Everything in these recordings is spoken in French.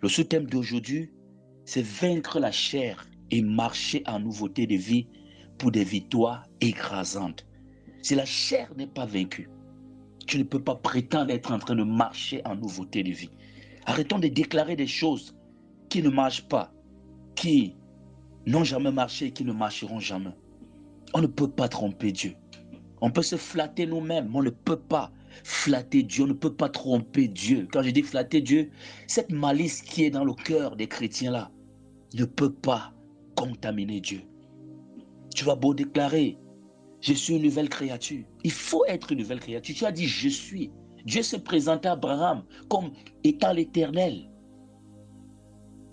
Le sous-thème d'aujourd'hui, c'est vaincre la chair et marcher en nouveauté de vie pour des victoires écrasantes. Si la chair n'est pas vaincue, tu ne peux pas prétendre être en train de marcher en nouveauté de vie. Arrêtons de déclarer des choses qui ne marchent pas, qui n'ont jamais marché et qui ne marcheront jamais. On ne peut pas tromper Dieu. On peut se flatter nous-mêmes, mais on ne peut pas flatter Dieu, on ne peut pas tromper Dieu. Quand je dis flatter Dieu, cette malice qui est dans le cœur des chrétiens là ne peut pas contaminer Dieu. Tu vas beau déclarer, je suis une nouvelle créature. Il faut être une nouvelle créature. Tu as dit, je suis. Dieu se présentait à Abraham comme étant l'Éternel.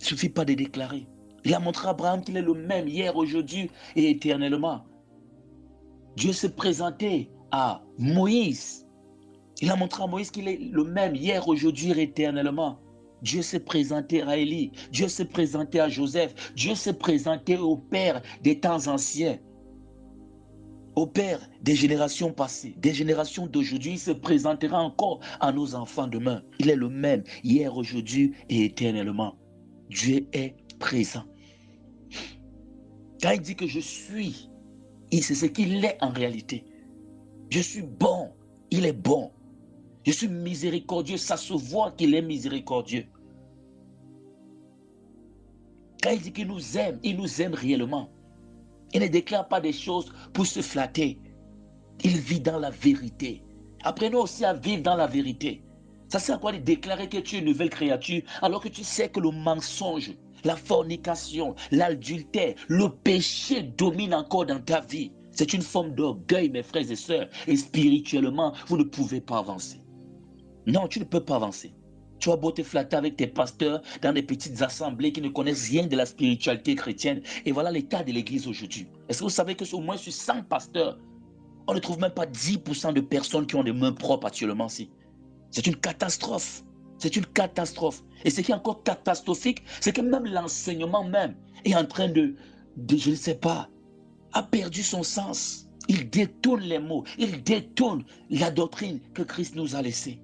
Il ne suffit pas de déclarer. Il a montré à Abraham qu'il est le même hier, aujourd'hui et éternellement. Dieu se présentait à Moïse. Il a montré à Moïse qu'il est le même hier, aujourd'hui et éternellement. Dieu s'est présenté à Élie. Dieu s'est présenté à Joseph. Dieu s'est présenté au Père des temps anciens. Au Père des générations passées, des générations d'aujourd'hui, il se présentera encore à nos enfants demain. Il est le même hier, aujourd'hui et éternellement. Dieu est présent. Quand il dit que je suis, c'est ce qu'il est en réalité. Je suis bon, il est bon. Je suis miséricordieux, ça se voit qu'il est miséricordieux. Quand il dit qu'il nous aime réellement. Il ne déclare pas des choses pour se flatter. Il vit dans la vérité. Apprenons aussi à vivre dans la vérité. Ça sert à quoi de déclarer que tu es une nouvelle créature alors que tu sais que le mensonge, la fornication, l'adultère, le péché domine encore dans ta vie. C'est une forme d'orgueil, mes frères et sœurs. Et spirituellement, vous ne pouvez pas avancer. Non, tu ne peux pas avancer. Tu as beau te flatter avec tes pasteurs dans des petites assemblées qui ne connaissent rien de la spiritualité chrétienne. Et voilà l'état de l'église aujourd'hui. Est-ce que vous savez que au moins sur 100 pasteurs, on ne trouve même pas 10% de personnes qui ont des mains propres actuellement ici. C'est une catastrophe. C'est une catastrophe. Et ce qui est encore catastrophique, c'est que même l'enseignement même est en train de je ne sais pas, a perdu son sens. Il détourne les mots. Il détourne la doctrine que Christ nous a laissée.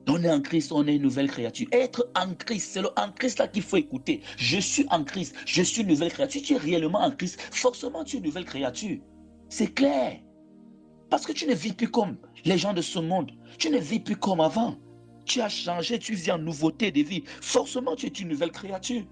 On est en Christ, on est une nouvelle créature. Être en Christ, c'est en Christ là qu'il faut écouter. Je suis en Christ, je suis une nouvelle créature. Tu es réellement en Christ, forcément tu es une nouvelle créature. C'est clair. Parce que tu ne vis plus comme les gens de ce monde. Tu ne vis plus comme avant. Tu as changé, tu vis en nouveauté de vie. Forcément tu es une nouvelle créature.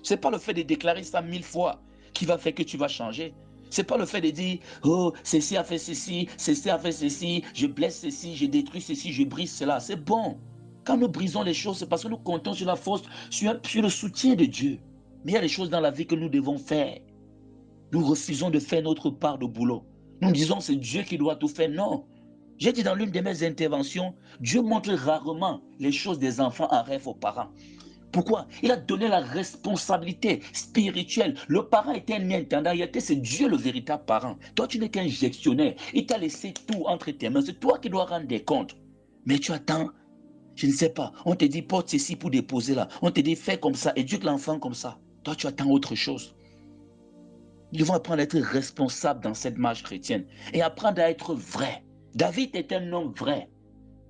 Ce n'est pas le fait de déclarer ça 1000 fois qui va faire que tu vas changer. Ce n'est pas le fait de dire, oh, ceci a fait ceci, je blesse ceci, je détruis ceci, je brise cela. C'est bon. Quand nous brisons les choses, c'est parce que nous comptons sur la force, sur le soutien de Dieu. Mais il y a des choses dans la vie que nous devons faire. Nous refusons de faire notre part de boulot. Nous disons, c'est Dieu qui doit tout faire. Non. J'ai dit dans l'une de mes interventions, Dieu montre rarement les choses des enfants en rêve aux parents. Pourquoi? Il a donné la responsabilité spirituelle. Le parent était un intendant, c'est Dieu le véritable parent. Toi, tu n'es qu'un gestionnaire. Il t'a laissé tout entre tes mains. C'est toi qui dois rendre des comptes. Mais tu attends, je ne sais pas. On te dit porte ceci pour déposer là. On te dit fais comme ça, éduque l'enfant comme ça. Toi, tu attends autre chose. Nous devons apprendre à être responsables dans cette marche chrétienne et apprendre à être vrai. David est un homme vrai.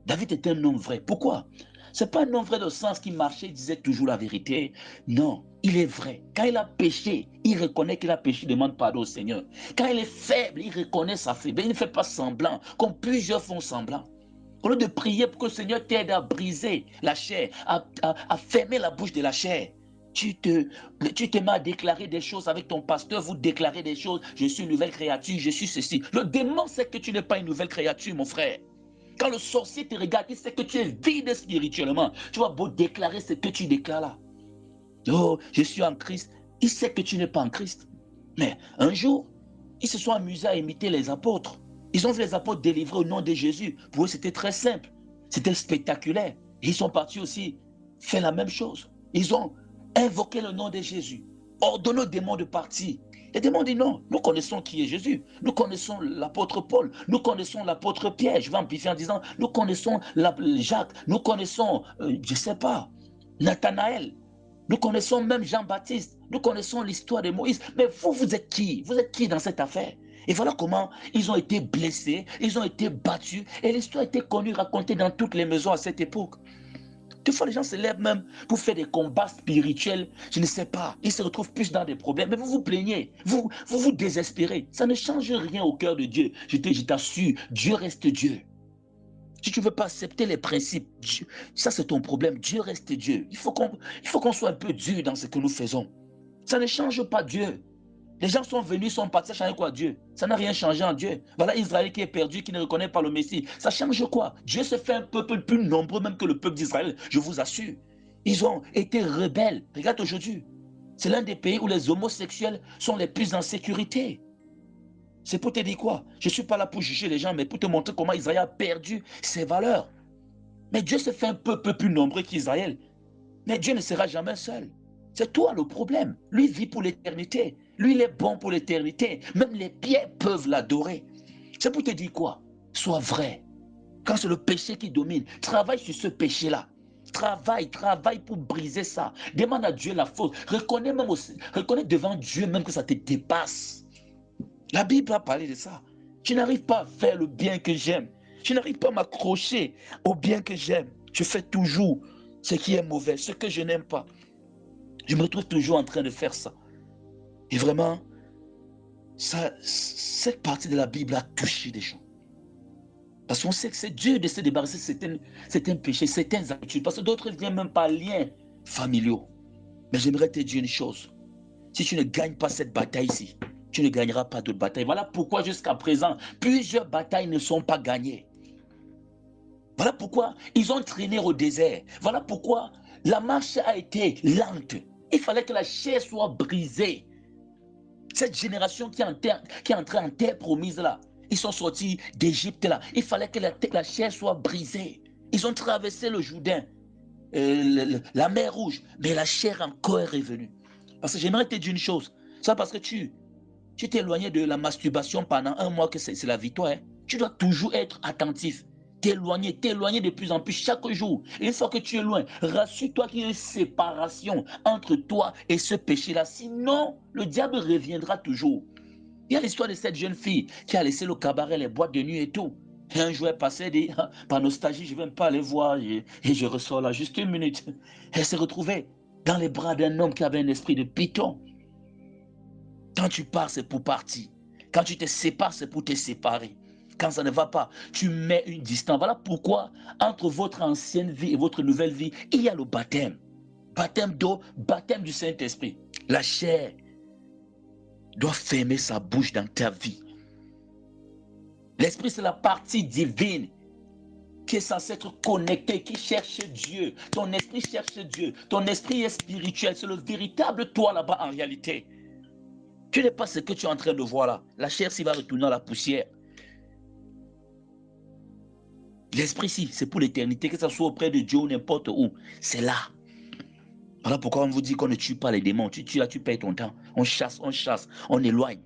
David est un homme vrai. Pourquoi? Ce n'est pas un homme vrai dans le sens qu'il marchait, il disait toujours la vérité. Non, il est vrai. Quand il a péché, il reconnaît qu'il a péché, il demande pardon au Seigneur. Quand il est faible, il reconnaît sa faiblesse. Il ne fait pas semblant, comme plusieurs font semblant. Au lieu de prier pour que le Seigneur t'aide à briser la chair, à fermer la bouche de la chair, tu te mets à déclarer des choses avec ton pasteur, vous déclarez des choses, je suis une nouvelle créature, je suis ceci. Le démon sait que tu n'es pas une nouvelle créature, mon frère. Quand le sorcier te regarde, il sait que tu es vide spirituellement. Tu vas beau déclarer ce que tu déclares là. Oh, je suis en Christ. Il sait que tu n'es pas en Christ. Mais un jour, ils se sont amusés à imiter les apôtres. Ils ont vu les apôtres délivrer au nom de Jésus. Pour eux, c'était très simple. C'était spectaculaire. Et ils sont partis aussi faire la même chose. Ils ont invoqué le nom de Jésus, ordonné aux démons de partir. Les démons disent non, nous connaissons qui est Jésus, nous connaissons l'apôtre Paul, nous connaissons l'apôtre Pierre, je vais amplifier en disant, nous connaissons Jacques, nous connaissons, je ne sais pas, Nathanaël, nous connaissons même Jean-Baptiste, nous connaissons l'histoire de Moïse, mais vous êtes qui? Vous êtes qui dans cette affaire? Et voilà comment ils ont été blessés, ils ont été battus. Et l'histoire a été connue, racontée dans toutes les maisons à cette époque. Des fois, les gens se lèvent même pour faire des combats spirituels. Je ne sais pas. Ils se retrouvent plus dans des problèmes. Mais vous vous plaignez. Vous désespérez. Ça ne change rien au cœur de Dieu. Je t'assure, Dieu reste Dieu. Si tu ne veux pas accepter les principes, Dieu, ça c'est ton problème. Dieu reste Dieu. Il faut qu'on soit un peu dur dans ce que nous faisons. Ça ne change pas Dieu. Les gens sont venus, sont partis, ça change quoi Dieu? Ça n'a rien changé en Dieu. Voilà Israël qui est perdu, qui ne reconnaît pas le Messie. Ça change quoi? Dieu se fait un peuple plus nombreux même que le peuple d'Israël, je vous assure. Ils ont été rebelles. Regarde aujourd'hui. C'est l'un des pays où les homosexuels sont les plus en sécurité. C'est pour te dire quoi? Je ne suis pas là pour juger les gens, mais pour te montrer comment Israël a perdu ses valeurs. Mais Dieu se fait un peuple plus nombreux qu'Israël. Mais Dieu ne sera jamais seul. C'est toi le problème. Lui vit pour l'éternité. Lui, il est bon pour l'éternité. Même les pierres peuvent l'adorer. C'est pour te dire quoi? Sois vrai. Quand c'est le péché qui domine, travaille sur ce péché-là. Travaille pour briser ça. Demande à Dieu la faute. Reconnais devant Dieu même que ça te dépasse. La Bible a parlé de ça. Je n'arrive pas à faire le bien que j'aime. Je n'arrive pas à m'accrocher au bien que j'aime. Je fais toujours ce qui est mauvais, ce que je n'aime pas. Je me retrouve toujours en train de faire ça. Et vraiment, cette partie de la Bible a touché des gens. Parce qu'on sait que c'est dur de se débarrasser de certains péchés, certaines habitudes. Parce que d'autres ne viennent même pas liens familiaux. Mais j'aimerais te dire une chose. Si tu ne gagnes pas cette bataille ici, tu ne gagneras pas d'autres batailles. Voilà pourquoi jusqu'à présent, plusieurs batailles ne sont pas gagnées. Voilà pourquoi ils ont traîné au désert. Voilà pourquoi la marche a été lente. Il fallait que la chair soit brisée. Cette génération qui est entrée en terre promise là, ils sont sortis d'Égypte là. Il fallait que la chair soit brisée. Ils ont traversé le Jourdain, la mer Rouge, mais la chair encore est revenue. Parce que j'aimerais te dire une chose. Ça parce que tu t'es éloigné de la masturbation pendant un mois que c'est la victoire. Hein. Tu dois toujours être attentif. T'éloigner de plus en plus chaque jour. Et une fois que tu es loin, rassure-toi qu'il y a une séparation entre toi et ce péché-là. Sinon, le diable reviendra toujours. Il y a l'histoire de cette jeune fille qui a laissé le cabaret, les boîtes de nuit et tout. Et un jour, elle passait, elle dit, par nostalgie, je ne vais même pas aller voir. Et je ressors là, juste une minute. Elle s'est retrouvée dans les bras d'un homme qui avait un esprit de python. Quand tu pars, c'est pour partir. Quand tu te sépares, c'est pour te séparer. Quand ça ne va pas, tu mets une distance. Voilà pourquoi, entre votre ancienne vie et votre nouvelle vie, il y a le baptême. Baptême d'eau, baptême du Saint-Esprit. La chair doit fermer sa bouche dans ta vie. L'Esprit, c'est la partie divine qui est censée être connectée, qui cherche Dieu. Ton esprit cherche Dieu. Ton esprit est spirituel. C'est le véritable toi là-bas en réalité. Tu n'es pas ce que tu es en train de voir là. La chair s'y va retourner à la poussière. L'esprit, si, c'est pour l'éternité, que ce soit auprès de Dieu ou n'importe où. C'est là. Voilà pourquoi on vous dit qu'on ne tue pas les démons. Tu tues là, tu payes ton temps. On chasse, on éloigne.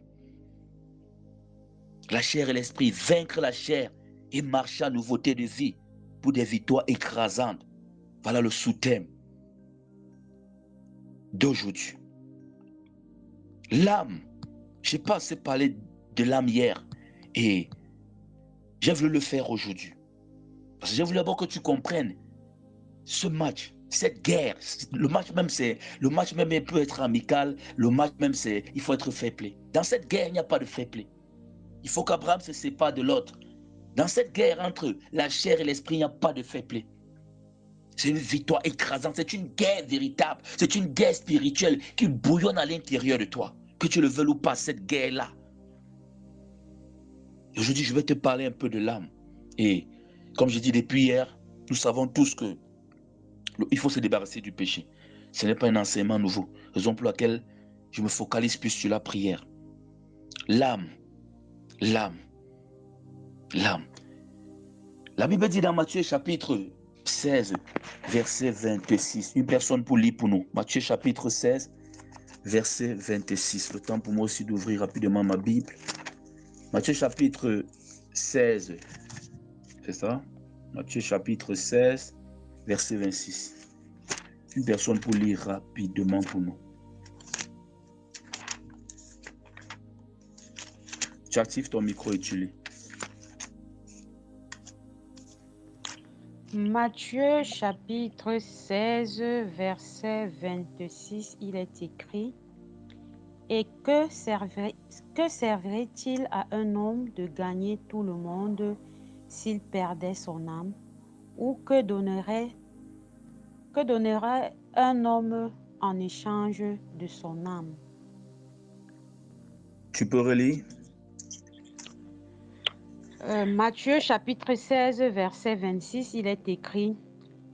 La chair et l'esprit, vaincre la chair et marcher à nouveauté de vie pour des victoires écrasantes. Voilà le sous-thème d'aujourd'hui. L'âme. Je n'ai pas assez parlé de l'âme hier et j'ai voulu le faire aujourd'hui. Parce que j'ai voulu d'abord que tu comprennes ce match, cette guerre. Le match même peut être amical. Le match même, il faut être fair play. Dans cette guerre, il n'y a pas de fair play. Il faut qu'Abraham se sépare de l'autre. Dans cette guerre entre la chair et l'esprit, il n'y a pas de fair play. C'est une victoire écrasante. C'est une guerre véritable. C'est une guerre spirituelle qui bouillonne à l'intérieur de toi. Que tu le veuilles ou pas, cette guerre-là. Aujourd'hui, je vais te parler un peu de l'âme. Et comme je dis depuis hier, nous savons tous que il faut se débarrasser du péché. Ce n'est pas un enseignement nouveau. Raison pour laquelle je me focalise plus sur la prière. L'âme. L'âme. L'âme. La Bible dit dans Matthieu chapitre 16, verset 26. Une personne pour lire pour nous. Matthieu chapitre 16, verset 26. Le temps pour moi aussi d'ouvrir rapidement ma Bible. Matthieu chapitre 16. C'est ça? Matthieu chapitre 16, verset 26. Une personne pour lire rapidement pour nous. Tu actives ton micro et tu lis. Matthieu chapitre 16, verset 26, il est écrit: Et que servirait-il à un homme de gagner tout le monde s'il perdait son âme? Ou que donnerait un homme en échange de son âme? Tu peux relire? Matthieu chapitre 16, verset 26, il est écrit: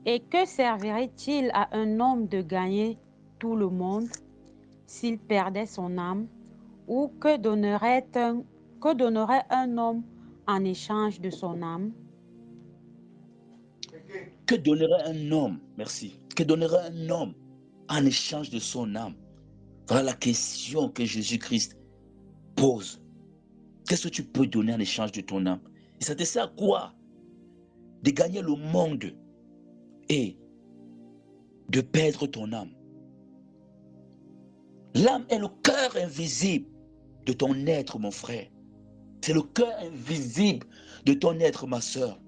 Et que servirait-il à un homme de gagner tout le monde s'il perdait son âme? Ou que donnerait un homme en échange de son âme? Que donnerait un homme, merci, que donnerait un homme en échange de son âme? Voilà la question que Jésus-Christ pose. Qu'est-ce que tu peux donner en échange de ton âme? Et ça te sert à quoi de gagner le monde et de perdre ton âme? L'âme est le cœur invisible de ton être, mon frère. C'est le cœur invisible de ton être, ma soeur.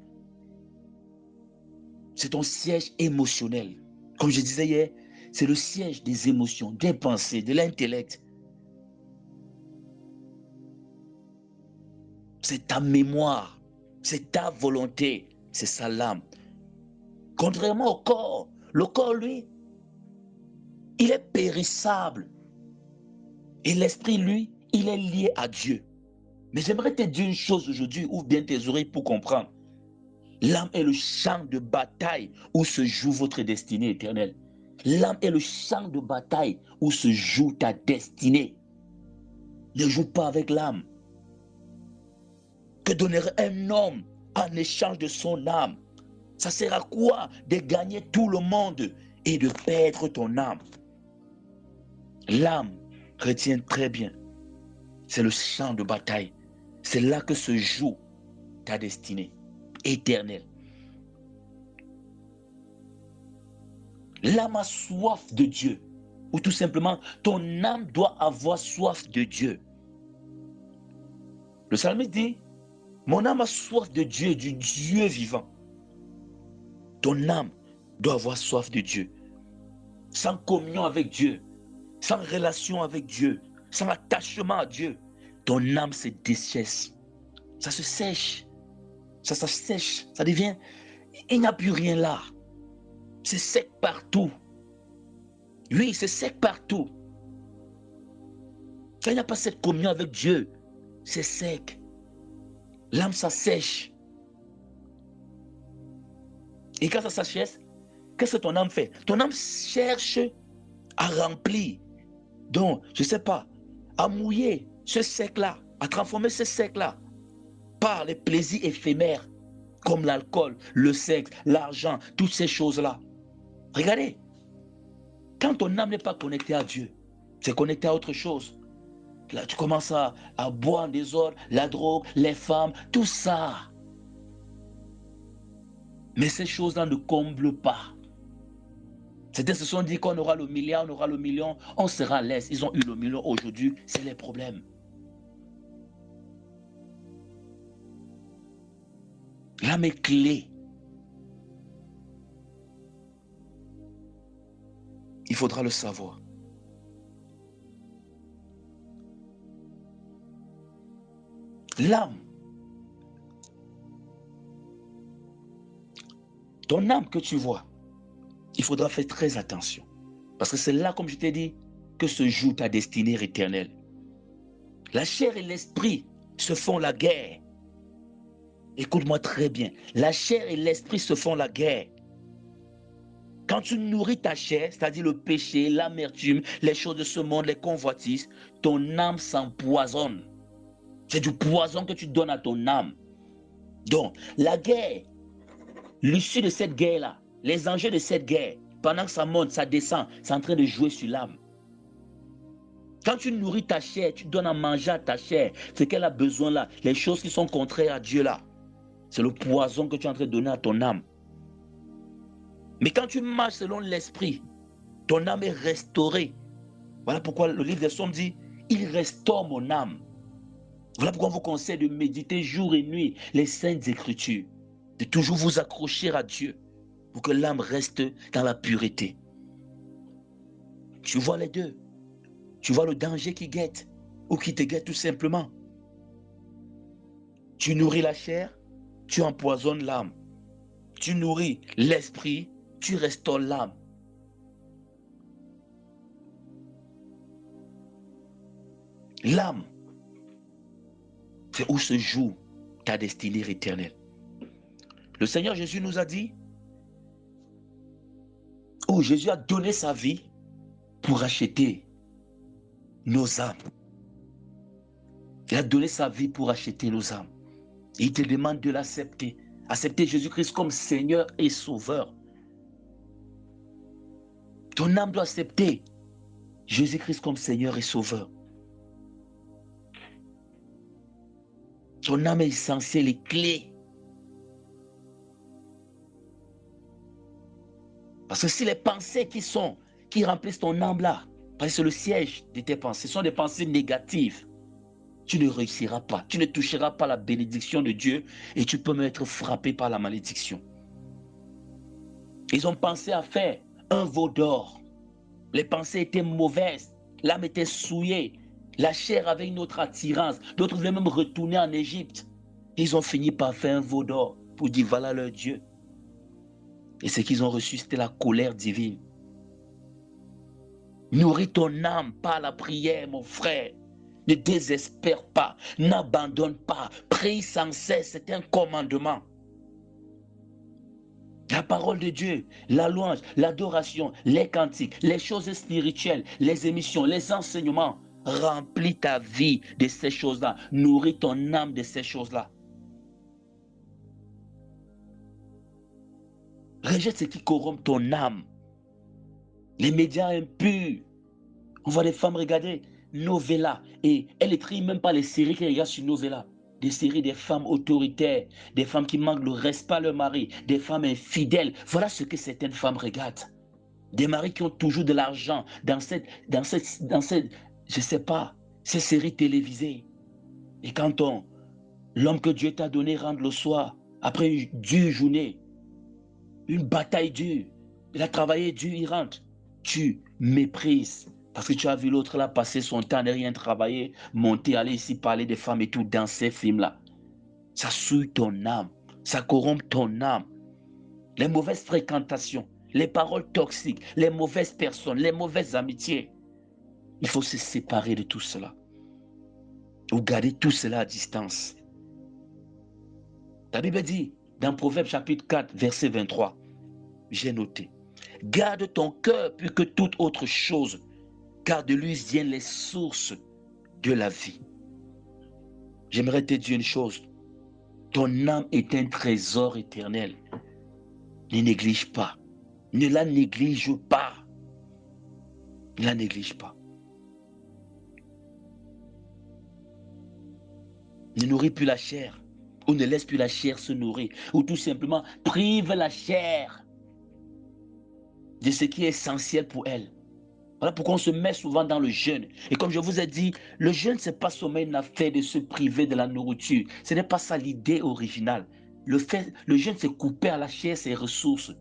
C'est ton siège émotionnel. Comme je disais hier, c'est le siège des émotions, des pensées, de l'intellect. C'est ta mémoire, c'est ta volonté, c'est ça l'âme. Contrairement au corps, le corps, lui, il est périssable. Et l'esprit, lui, il est lié à Dieu. Mais j'aimerais te dire une chose aujourd'hui, ouvre bien tes oreilles pour comprendre. L'âme est le champ de bataille où se joue votre destinée éternelle. L'âme est le champ de bataille où se joue ta destinée. Ne joue pas avec l'âme. Que donnerait un homme en échange de son âme? Ça sert à quoi de gagner tout le monde et de perdre ton âme? L'âme, retiens très bien, c'est le champ de bataille. C'est là que se joue ta destinée éternelle. L'âme a soif de Dieu. Ou tout simplement, ton âme doit avoir soif de Dieu. Le psalmiste dit, mon âme a soif de Dieu, du Dieu vivant. Ton âme doit avoir soif de Dieu. Sans communion avec Dieu, sans relation avec Dieu, sans attachement à Dieu, ton âme se dessèche. Ça se sèche. Ça sèche. Ça devient... Il n'y a plus rien là. C'est sec partout. Oui, c'est sec partout. Quand il n'y a pas cette communion avec Dieu, c'est sec. L'âme, ça sèche. Et quand ça s'achète, qu'est-ce que ton âme fait? Ton âme cherche à remplir. Donc, je ne sais pas, à mouiller ce sec-là, à transformer ce sec-là par les plaisirs éphémères, comme l'alcool, le sexe, l'argent, toutes ces choses-là. Regardez, quand ton âme n'est pas connectée à Dieu, c'est connecté à autre chose. Là, tu commences à boire en désordre, la drogue, les femmes, tout ça. Mais ces choses-là ne comblent pas. Certains se sont dit qu'on aura le milliard, on aura le million, on sera à l'aise. Ils ont eu le million aujourd'hui, c'est les problèmes. L'âme est clé. Il faudra le savoir. L'âme, ton âme que tu vois, il faudra faire très attention. Parce que c'est là, comme je t'ai dit, que se joue ta destinée éternelle. La chair et l'esprit se font la guerre. Écoute-moi très bien. La chair et l'esprit se font la guerre. Quand tu nourris ta chair, c'est-à-dire le péché, l'amertume, les choses de ce monde, les convoitises, ton âme s'empoisonne. C'est du poison que tu donnes à ton âme. Donc, la guerre, l'issue de cette guerre-là, les enjeux de cette guerre, pendant que ça monte, ça descend, c'est en train de jouer sur l'âme. Quand tu nourris ta chair, tu donnes à manger à ta chair ce qu'elle a besoin là, les choses qui sont contraires à Dieu là. C'est le poison que tu es en train de donner à ton âme. Mais quand tu marches selon l'esprit, ton âme est restaurée. Voilà pourquoi le livre des Psaumes dit, il restaure mon âme. Voilà pourquoi on vous conseille de méditer jour et nuit les saintes écritures, de toujours vous accrocher à Dieu pour que l'âme reste dans la pureté. Tu vois les deux. Tu vois le danger qui guette ou qui te guette tout simplement. Tu nourris la chair, tu empoisonnes l'âme. Tu nourris l'esprit, tu restaures l'âme. L'âme, c'est où se joue ta destinée éternelle. Le Seigneur Jésus nous a dit, Jésus a donné sa vie pour racheter nos âmes. Il a donné sa vie pour acheter nos âmes. Et il te demande de l'accepter. Accepter Jésus-Christ comme Seigneur et Sauveur. Ton âme doit accepter Jésus-Christ comme Seigneur et Sauveur. Ton âme est essentielle et clé. Parce que si les pensées qui remplissent ton âme là, parce que c'est le siège de tes pensées, sont des pensées négatives, tu ne réussiras pas, tu ne toucheras pas la bénédiction de Dieu et tu peux même être frappé par la malédiction. Ils ont pensé à faire un veau d'or. Les pensées étaient mauvaises, l'âme était souillée, la chair avait une autre attirance. D'autres voulaient même retourner en Égypte. Ils ont fini par faire un veau d'or pour dire voilà leur Dieu. Et ce qu'ils ont reçu, c'était la colère divine. Nourris ton âme par la prière, mon frère. Ne désespère pas, n'abandonne pas, prie sans cesse, c'est un commandement. La parole de Dieu, la louange, l'adoration, les cantiques, les choses spirituelles, les émissions, les enseignements, remplis ta vie de ces choses-là, nourris ton âme de ces choses-là. Rejette ce qui corrompt ton âme. Les médias impurs. On voit des femmes regarder Novella et elles ne trient même pas les séries qu'elles regardent sur Novella. Des séries des femmes autoritaires, des femmes qui manquent le respect à leur mari, des femmes infidèles. Voilà ce que certaines femmes regardent. Des maris qui ont toujours de l'argent dans cette, je sais pas, ces séries télévisées. Et quand l'homme que Dieu t'a donné rentre le soir, après une dure journée, une bataille dure, il a travaillé dur, il rentre, tu méprises. Parce que tu as vu l'autre là passer son temps à ne rien travailler, monter, aller ici parler des femmes et tout dans ces films-là. Ça souille ton âme, ça corrompt ton âme. Les mauvaises fréquentations, les paroles toxiques, les mauvaises personnes, les mauvaises amitiés. Il faut se séparer de tout cela. Ou garder tout cela à distance. La Bible dit, dans Proverbe chapitre 4, verset 23, j'ai noté, garde ton cœur plus que toute autre chose, car de lui viennent les sources de la vie. J'aimerais te dire une chose, ton âme est un trésor éternel. Ne néglige pas, ne la néglige pas, ne la néglige pas. Ne nourris plus la chair, ou ne laisse plus la chair se nourrir, ou tout simplement prive la chair de ce qui est essentiel pour elle. Voilà pourquoi on se met souvent dans le jeûne. Et comme je vous ai dit, le jeûne, ce n'est pas seulement une affaire de se priver de la nourriture. Ce n'est pas ça l'idée originale. Le jeûne, c'est couper à la chair ses ressources.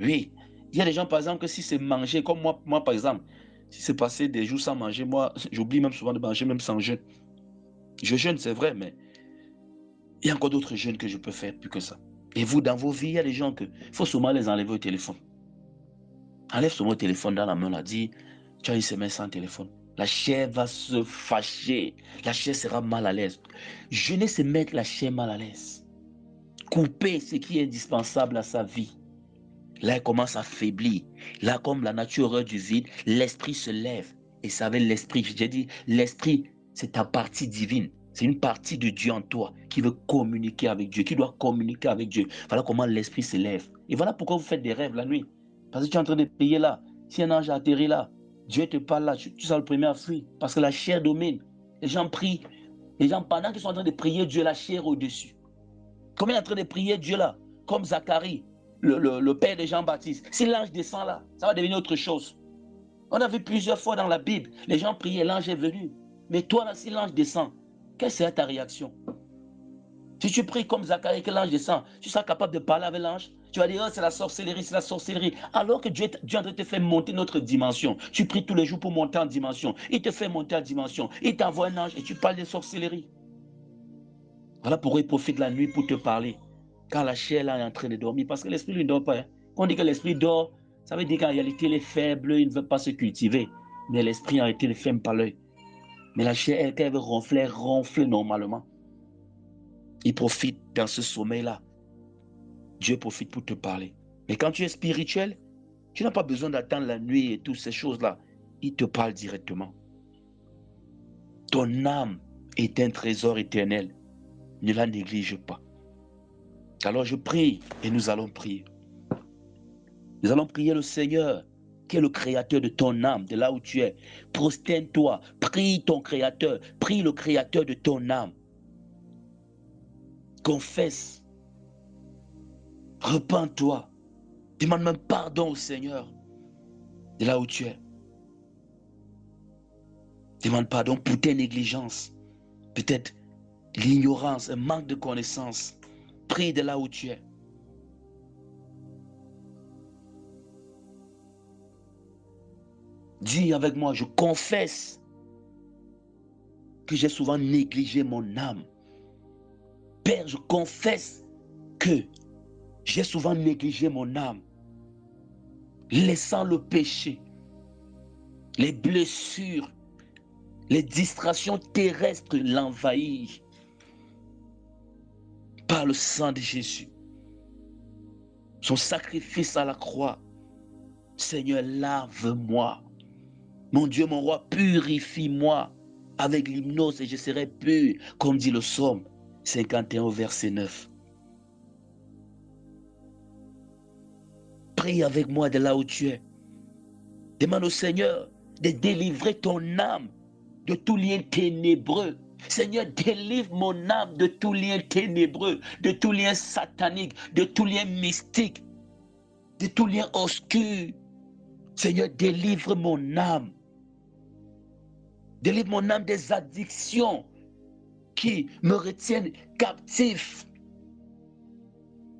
Oui, il y a des gens, par exemple, que si c'est manger, comme moi par exemple, si c'est passer des jours sans manger, moi, j'oublie même souvent de manger, même sans jeûne. Je jeûne, c'est vrai, mais il y a encore d'autres jeûnes que je peux faire plus que ça. Et vous, dans vos vies, il y a des gens que il faut souvent les enlever au téléphone. Enlève seulement le téléphone dans la main, on a dit, tu as une semaine sans téléphone. La chair va se fâcher, la chair sera mal à l'aise. Jeûner, c'est mettre la chair mal à l'aise. Couper ce qui est indispensable à sa vie. Là, elle commence à faiblir. Là, comme la nature horreur du vide, l'esprit se lève. Et ça avec l'esprit, j'ai dit, l'esprit, c'est ta partie divine. C'est une partie de Dieu en toi qui veut communiquer avec Dieu, qui doit communiquer avec Dieu. Voilà comment l'esprit se lève. Et voilà pourquoi vous faites des rêves la nuit. Parce que tu es en train de prier là. Si un ange atterrit là, Dieu te parle là, tu seras le premier à fuir. Parce que la chair domine. Les gens prient. Les gens, pendant qu'ils sont en train de prier, Dieu la chair au-dessus. Comme il est en train de prier Dieu là, comme Zacharie, le père de Jean-Baptiste. Si l'ange descend là, ça va devenir autre chose. On a vu plusieurs fois dans la Bible, les gens priaient, l'ange est venu. Mais toi là, si l'ange descend, quelle sera ta réaction? Si tu pries comme Zacharie, que l'ange descend, tu seras capable de parler avec l'ange? Tu vas dire, oh, c'est la sorcellerie. Alors que Dieu est en train de te faire monter notre dimension. Tu pries tous les jours pour monter en dimension. Il te fait monter en dimension. Il t'envoie un ange et tu parles de sorcellerie. Voilà pourquoi il profite de la nuit pour te parler. Quand la chair là est en train de dormir. Parce que l'esprit ne dort pas. Hein. Quand on dit que l'esprit dort, ça veut dire qu'en réalité, il est faible, il ne veut pas se cultiver. Mais l'esprit en réalité ne ferme pas l'œil. Mais la chair, elle, quand elle veut ronfler, elle ronfle normalement. Il profite dans ce sommeil-là. Dieu profite pour te parler. Mais quand tu es spirituel, tu n'as pas besoin d'attendre la nuit et toutes ces choses-là. Il te parle directement. Ton âme est un trésor éternel. Ne la néglige pas. Alors je prie et nous allons prier. Nous allons prier le Seigneur, qui est le créateur de ton âme, de là où tu es. Prosterne-toi, prie ton créateur, prie le créateur de ton âme. Confesse, repens-toi, demande même pardon au Seigneur, de là où tu es. Demande pardon pour tes négligences, peut-être l'ignorance, un manque de connaissance. Prie de là où tu es. Dis avec moi, je confesse que j'ai souvent négligé mon âme. Père, je confesse que j'ai souvent négligé mon âme, laissant le péché, les blessures, les distractions terrestres l'envahir. Par le sang de Jésus, son sacrifice à la croix. Seigneur, lave-moi. Mon Dieu, mon roi, purifie-moi avec l'hypnose et je serai pur, comme dit le psaume 51 au verset 9. Prie avec moi de là où tu es. Demande au Seigneur de délivrer ton âme de tout lien ténébreux. Seigneur, délivre mon âme de tout lien ténébreux, de tout lien satanique, de tout lien mystique, de tout lien obscur. Seigneur, délivre mon âme. Délivre mon âme des addictions qui me retiennent captif.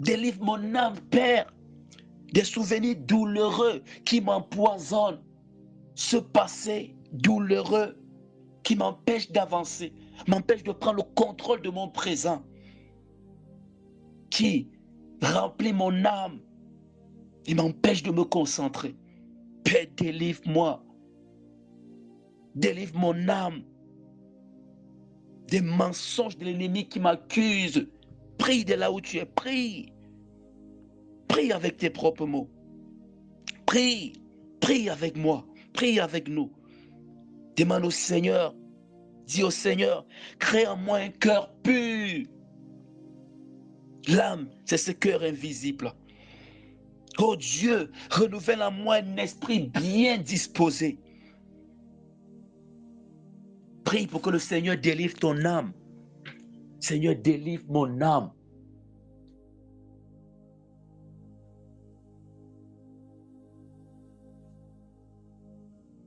Délivre mon âme, Père, des souvenirs douloureux qui m'empoisonnent. Ce passé douloureux qui m'empêche d'avancer, m'empêche de prendre le contrôle de mon présent, qui remplit mon âme et m'empêche de me concentrer. Père, délivre-moi. Délivre mon âme des mensonges de l'ennemi qui m'accuse. Prie de là où tu es, prie. Prie avec tes propres mots. Prie, prie avec moi, prie avec nous. Demande au Seigneur, dis au Seigneur, crée en moi un cœur pur. L'âme, c'est ce cœur invisible. Oh Dieu, renouvelle en moi un esprit bien disposé. Prie pour que le Seigneur délivre ton âme. Seigneur, délivre mon âme.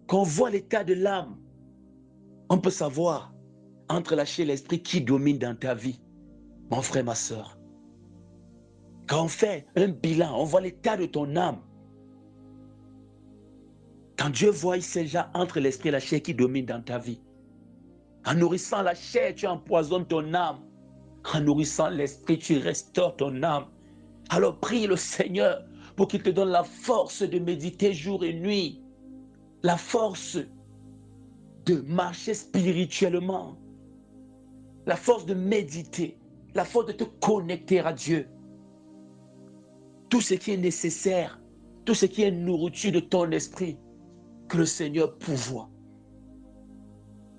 Quand on voit l'état de l'âme, on peut savoir entre la chair et l'esprit qui domine dans ta vie, mon frère, ma soeur. Quand on fait un bilan, on voit l'état de ton âme. Quand Dieu voit, il sait déjà entre l'esprit et la chair qui domine dans ta vie. En nourrissant la chair, tu empoisonnes ton âme. En nourrissant l'esprit, tu restaures ton âme. Alors prie le Seigneur pour qu'il te donne la force de méditer jour et nuit. La force de marcher spirituellement. La force de méditer. La force de te connecter à Dieu. Tout ce qui est nécessaire, tout ce qui est nourriture de ton esprit, que le Seigneur pourvoit.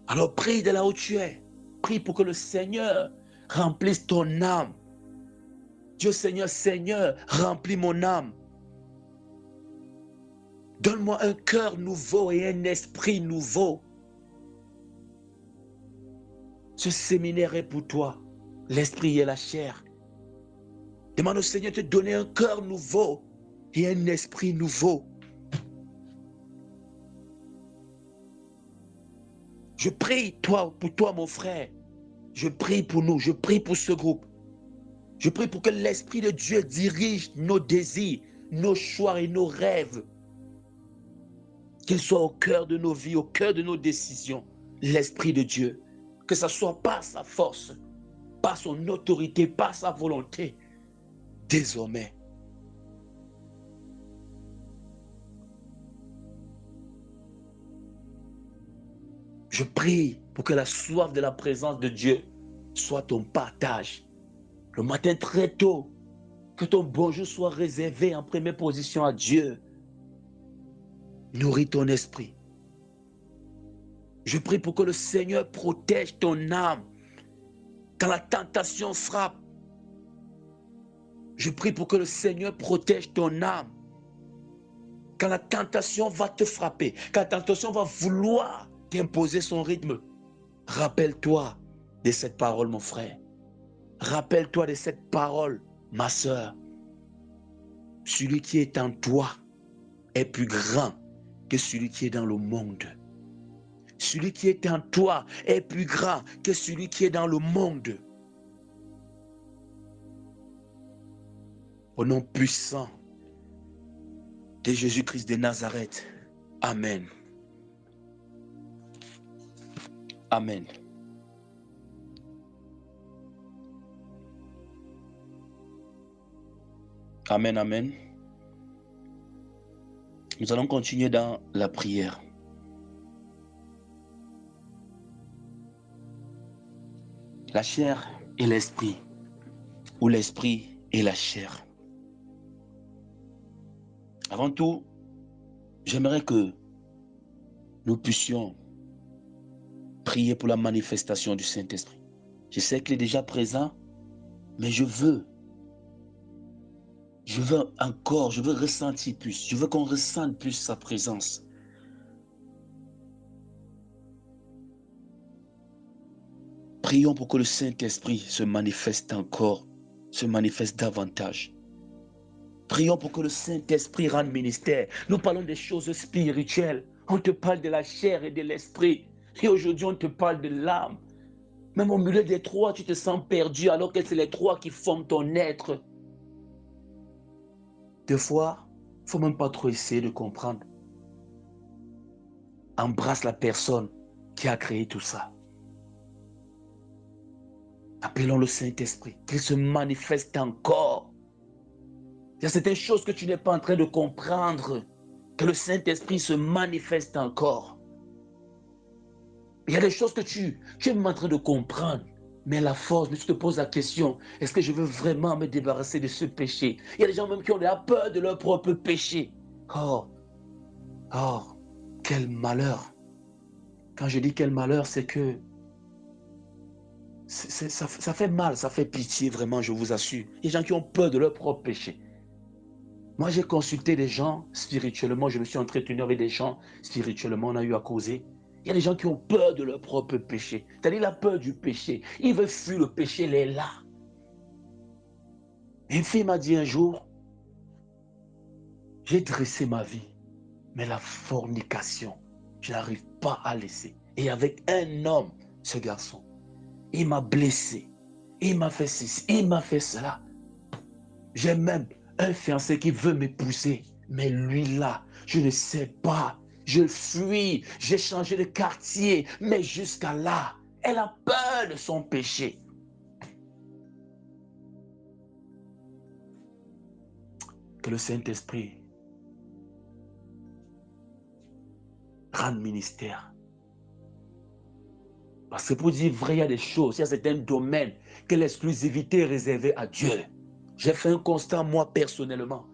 Alors prie de là où tu es. Prie pour que le Seigneur remplisse ton âme. Dieu Seigneur, Seigneur, remplis mon âme. Donne-moi un cœur nouveau et un esprit nouveau. Ce séminaire est pour toi, l'esprit et la chair. Demande au Seigneur de te donner un cœur nouveau et un esprit nouveau. Je prie pour toi, mon frère. Je prie pour nous, je prie pour ce groupe. Je prie pour que l'Esprit de Dieu dirige nos désirs, nos choix et nos rêves. Qu'il soit au cœur de nos vies, au cœur de nos décisions. L'Esprit de Dieu. Que ce soit par sa force, par son autorité, par sa volonté. Désormais. Je prie pour que la soif de la présence de Dieu soit ton partage. Le matin très tôt, que ton bonjour soit réservé en première position à Dieu. Nourris ton esprit. Je prie pour que le Seigneur protège ton âme quand la tentation frappe. Je prie pour que le Seigneur protège ton âme quand la tentation va te frapper, quand la tentation va vouloir t'imposer son rythme. Rappelle-toi de cette parole, mon frère. Rappelle-toi de cette parole, ma sœur. Celui qui est en toi est plus grand que celui qui est dans le monde. Celui qui est en toi est plus grand que celui qui est dans le monde. Au nom puissant de Jésus-Christ de Nazareth. Amen. Amen. Amen, amen. Nous allons continuer dans la prière. La chair et l'esprit, ou l'esprit et la chair. Avant tout, j'aimerais que nous puissions prier pour la manifestation du Saint-Esprit. Je sais qu'il est déjà présent, mais je veux ressentir plus. Je veux qu'on ressente plus sa présence. Prions pour que le Saint-Esprit se manifeste encore, se manifeste davantage. Prions pour que le Saint-Esprit rende ministère. Nous parlons des choses spirituelles. On te parle de la chair et de l'esprit. Et aujourd'hui, on te parle de l'âme. Même au milieu des trois, tu te sens perdu alors que c'est les trois qui forment ton être. Des fois, il ne faut même pas trop essayer de comprendre. Embrasse la personne qui a créé tout ça. Appelons le Saint-Esprit, qu'il se manifeste encore. Il y a certaines choses que tu n'es pas en train de comprendre, que le Saint-Esprit se manifeste encore. Il y a des choses que tu es même en train de comprendre, mais la force, mais tu te poses la question, est-ce que je veux vraiment me débarrasser de ce péché? Il y a des gens même qui ont peur de leur propre péché. Oh, quel malheur. Quand je dis quel malheur, c'est que ça fait mal, ça fait pitié vraiment, je vous assure. Il y a des gens qui ont peur de leur propre péché. Moi, j'ai consulté des gens spirituellement, je me suis entretenu avec des gens spirituellement, on a eu à causer. Il y a des gens qui ont peur de leur propre péché. C'est-à-dire la peur du péché. Ils veulent fuir le péché, il est là. Une fille m'a dit un jour, j'ai dressé ma vie, mais la fornication, je n'arrive pas à laisser. Et avec un homme, ce garçon, il m'a blessé, il m'a fait ceci, il m'a fait cela. J'ai même un fiancé qui veut m'épouser, mais lui là, je ne sais pas. Je fuis, j'ai changé de quartier, mais jusqu'à là, elle a peur de son péché. Que le Saint-Esprit rende ministère. Parce que pour dire vrai, il y a des choses, il y a certains domaines que l'exclusivité est réservée à Dieu. J'ai fait un constat, moi, personnellement.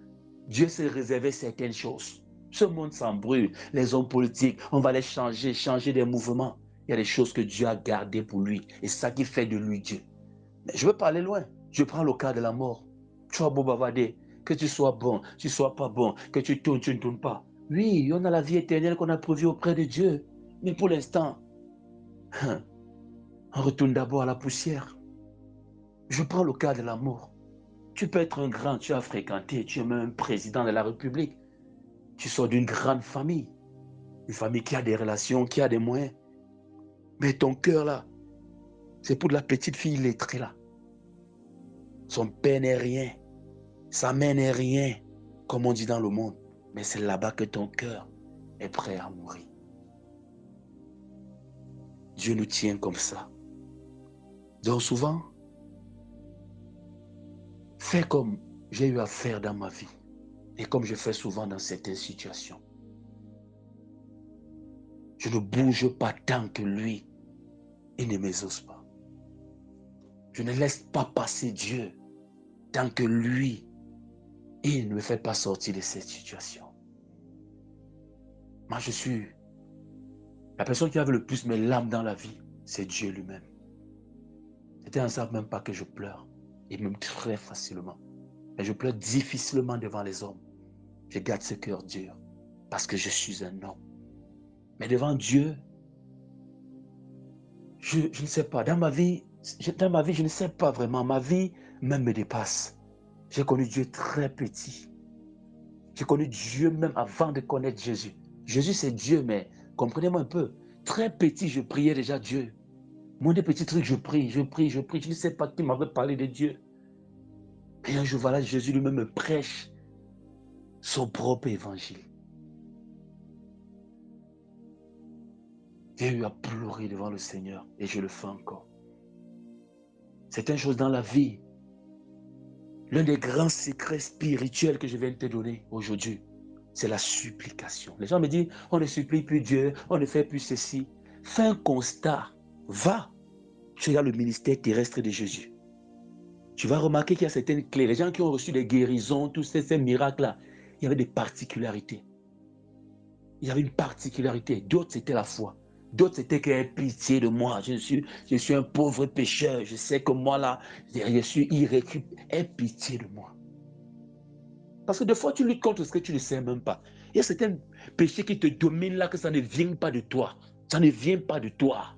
Dieu s'est réservé certaines choses. Ce monde s'embrouille. Les hommes politiques, on va les changer des mouvements. Il y a des choses que Dieu a gardées pour lui. Et c'est ça qui fait de lui Dieu. Mais je veux pas aller loin. Je prends le cas de la mort. Tu as beau bavarder, que tu sois bon, tu ne sois pas bon, que tu tournes, tu ne tournes pas. Oui, on a la vie éternelle qu'on a prévue auprès de Dieu. Mais pour l'instant, on retourne d'abord à la poussière. Je prends le cas de la mort. Tu peux être un grand, tu as fréquenté, tu es même un président de la République. Tu sors d'une grande famille. Une famille qui a des relations, qui a des moyens. Mais ton cœur là, C'est pour la petite fille lettrée là. Son père n'est rien. Sa mère n'est rien, comme on dit dans le monde. Mais c'est là-bas que ton cœur est prêt à mourir. Dieu nous tient comme ça. Donc souvent, fais comme j'ai eu à faire dans ma vie. Et comme je fais souvent dans certaines situations. Je ne bouge pas tant que lui, il ne m'exauce pas. Je ne laisse pas passer Dieu tant que lui, il ne me fait pas sortir de cette situation. Moi, je suis la personne qui avait le plus mes larmes dans la vie, c'est Dieu lui-même. C'était un ça même pas que je pleure, et même très facilement. Mais je pleure difficilement devant les hommes. Je garde ce cœur dur, parce que je suis un homme. Mais devant Dieu, je ne sais pas. Dans ma vie, je ne sais pas vraiment. Ma vie même me dépasse. J'ai connu Dieu très petit. J'ai connu Dieu même avant de connaître Jésus. Jésus, c'est Dieu, mais comprenez-moi un peu. Très petit, je priais déjà Dieu. Moi, des petits trucs, je prie. Je ne sais pas qui m'avait parlé de Dieu. Et un jour, voilà, Jésus lui-même me prêche son propre évangile. J'ai eu à pleurer devant le Seigneur et je le fais encore. C'est une chose dans la vie. L'un des grands secrets spirituels que je viens de te donner aujourd'hui, c'est la supplication. Les gens me disent, on ne supplie plus Dieu, on ne fait plus ceci. Fais un constat. Va. Tu regardes le ministère terrestre de Jésus. Tu vas remarquer qu'il y a certaines clés. Les gens qui ont reçu des guérisons, tous ces miracles-là, il y avait des particularités. Il y avait une particularité. D'autres, c'était la foi. D'autres, c'était qu'il y ait pitié de moi. Je suis un pauvre pécheur. Je sais que moi, là, je suis irrécupérable. Aie pitié de moi. Parce que des fois, tu luttes contre ce que tu ne sais même pas. Il y a certains péchés qui te dominent là, que ça ne vient pas de toi. Ça ne vient pas de toi.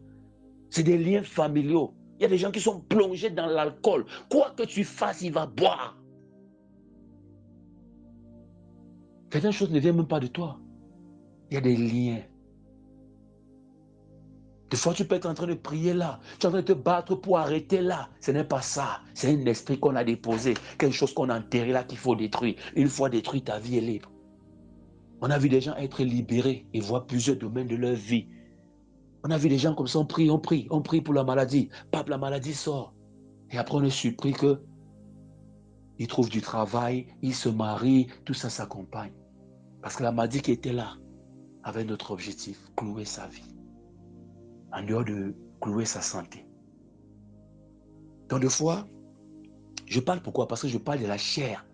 C'est des liens familiaux. Il y a des gens qui sont plongés dans l'alcool. Quoi que tu fasses, il va boire. Certaines choses ne viennent même pas de toi. Il y a des liens. Des fois, tu peux être en train de prier là. Tu es en train de te battre pour arrêter là. Ce n'est pas ça. C'est un esprit qu'on a déposé. Quelque chose qu'on a enterré là qu'il faut détruire. Une fois détruit, ta vie est libre. On a vu des gens être libérés et voir plusieurs domaines de leur vie. On a vu des gens comme ça, on prie pour la maladie. Pape, la maladie sort. Et après, on est surpris qu'ils trouvent du travail, ils se marient, tout ça s'accompagne. Parce que la maladie qui était là avait notre objectif, clouer sa vie. En dehors de clouer sa santé. Donc, des fois, je parle pourquoi? Parce que je parle de la chair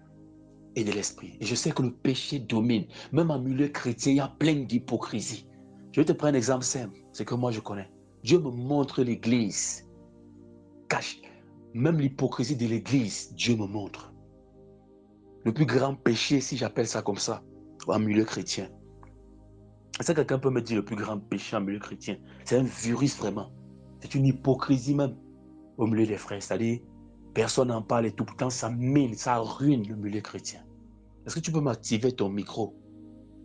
et de l'esprit. Et je sais que le péché domine. Même en milieu chrétien, il y a plein d'hypocrisie. Je vais te prendre un exemple simple, c'est que moi je connais. Dieu me montre l'église. Cache. Même l'hypocrisie de l'église, Dieu me montre. Le plus grand péché, si j'appelle ça comme ça, en milieu chrétien. Est-ce que quelqu'un peut me dire le plus grand péché en milieu chrétien? C'est un virus vraiment. C'est une hypocrisie même au milieu des frères. C'est-à-dire, personne n'en parle et tout le temps, ça mine, ça ruine le milieu chrétien. Est-ce que tu peux m'activer ton micro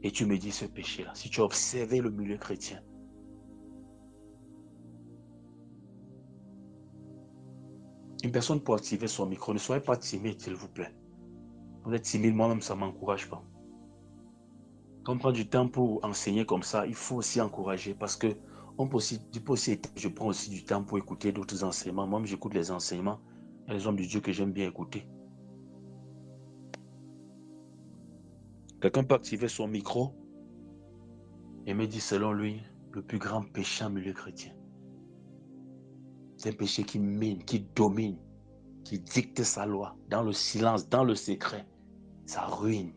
et tu me dis ce péché-là, si tu as observé le milieu chrétien? Une personne pour activer son micro, ne soyez pas timide, s'il vous plaît. Vous êtes timide, moi-même, ça ne m'encourage pas. Quand on prend du temps pour enseigner comme ça, il faut aussi encourager parce que je prends aussi du temps pour écouter d'autres enseignements. Moi, j'écoute les enseignements. Il y a les hommes de Dieu que j'aime bien écouter. Quelqu'un peut activer son micro et me dit, selon lui, le plus grand péché en milieu chrétien. C'est un péché qui mine, qui domine, qui dicte sa loi dans le silence, dans le secret. Ça ruine.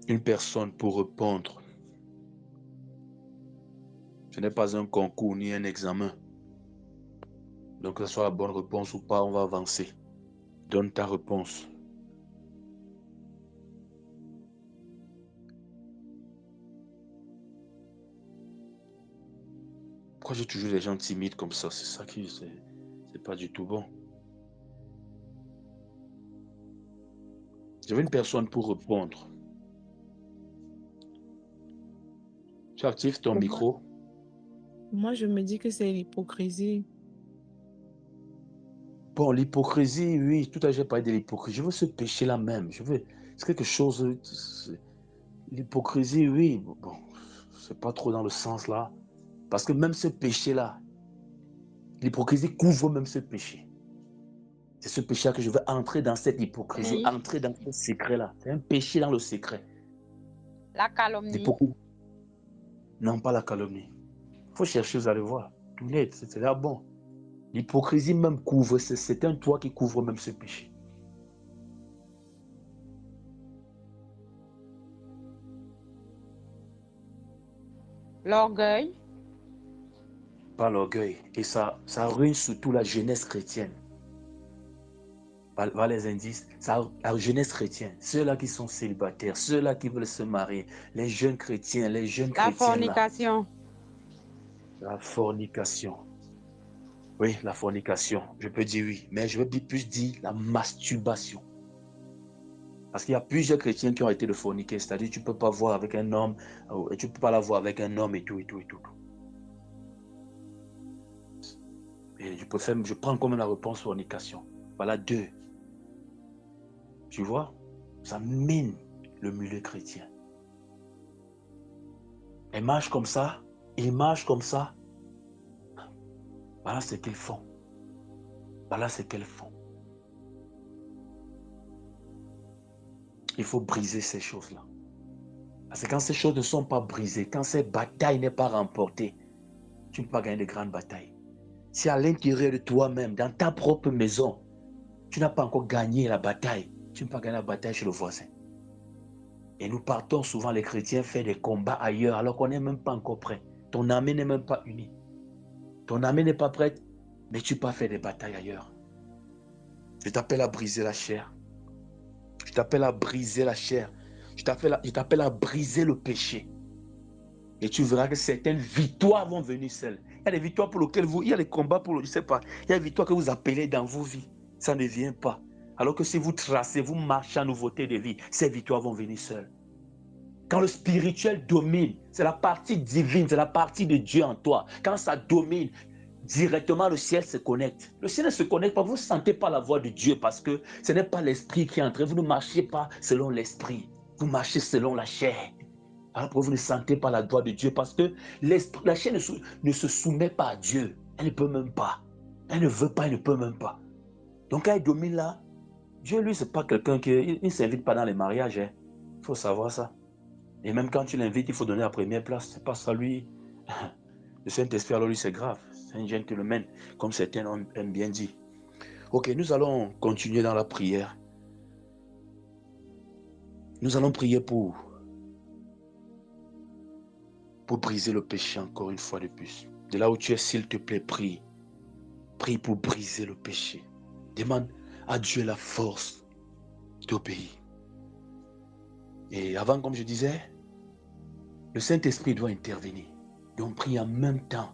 Une personne pour répondre. Ce n'est pas un concours ni un examen. Donc, que ce soit la bonne réponse ou pas, on va avancer. Donne ta réponse. Pourquoi j'ai toujours des gens timides comme ça? C'est ça qui, c'est pas du tout bon. J'avais une personne pour répondre. Tu actives ton micro. Moi, je me dis que c'est l'hypocrisie. Bon, l'hypocrisie, oui, tout à l'heure j'ai parlé de l'hypocrisie. Je veux ce péché-là même. C'est quelque chose. L'hypocrisie, oui, bon, c'est pas trop dans le sens là. Parce que même ce péché-là, l'hypocrisie couvre même ce péché. C'est ce péché-là que je veux entrer dans cette hypocrisie, Oui. entrer dans ce secret-là. C'est un péché dans le secret. La calomnie. L'hypocrisie. Non, pas la calomnie. Il faut chercher, vous allez voir. Tout net, c'est là bon. L'hypocrisie même couvre, c'est un toit qui couvre même ce péché. L'orgueil. Pas l'orgueil. Et ça ruine surtout la jeunesse chrétienne. Par les indices, la jeunesse chrétienne, ceux-là qui sont célibataires, ceux-là qui veulent se marier, les jeunes chrétiens, les jeunes La chrétiens là. fornication. La fornication. Oui, la fornication, je peux dire oui, mais je veux plus dire la masturbation. Parce qu'il y a plusieurs chrétiens qui ont été de forniquer, c'est-à-dire tu ne peux pas voir avec un homme, et tu ne peux pas la voir avec un homme et tout. Et je prends quand même la réponse fornication. Voilà 2. Tu vois, ça mine le milieu chrétien. Ils marchent comme ça. Voilà ce qu'ils font. Il faut briser ces choses-là. Parce que quand ces choses ne sont pas brisées, quand ces batailles n'est pas remportée, tu ne peux pas gagner de grandes batailles. Si à l'intérieur de toi-même, dans ta propre maison, tu n'as pas encore gagné la bataille, tu ne peux pas gagner la bataille chez le voisin. Et nous partons souvent, les chrétiens, faire des combats ailleurs, alors qu'on n'est même pas encore prêt. Ton armée n'est même pas unie. Ton armée n'est pas prête, mais tu peux pas faire des batailles ailleurs. Je t'appelle à briser la chair. Je t'appelle à briser le péché. Et tu verras que certaines victoires vont venir seules. Il y a des victoires pour lesquelles il y a des combats pour, je ne sais pas, il y a des victoires que vous appelez dans vos vies. Ça ne vient pas. Alors que si vous tracez, vous marchez en nouveauté de vie, ces victoires vont venir seules. Quand le spirituel domine, c'est la partie divine, c'est la partie de Dieu en toi. Quand ça domine, directement le ciel se connecte. Le ciel ne se connecte pas, vous ne sentez pas la voix de Dieu parce que ce n'est pas l'esprit qui est entré. Vous ne marchez pas selon l'esprit, vous marchez selon la chair. Alors que vous ne sentez pas la voix de Dieu parce que la chair ne se soumet pas à Dieu. Elle ne peut même pas. Elle ne veut pas, elle ne peut même pas. Donc quand elle domine là, Dieu lui, ce n'est pas quelqu'un qui ne s'invite pas dans les mariages. Il faut savoir ça. Et même quand tu l'invites, il faut donner la première place. C'est pas ça, lui. Le Saint-Esprit, alors lui, c'est grave. C'est un gentleman, comme certains aiment bien dire. Ok, nous allons continuer dans la prière. Nous allons prier pour briser le péché encore une fois de plus. De là où tu es, s'il te plaît, prie. Prie pour briser le péché. Demande à Dieu la force d'obéir. Et avant, comme je disais, le Saint-Esprit doit intervenir. Donc prie en même temps.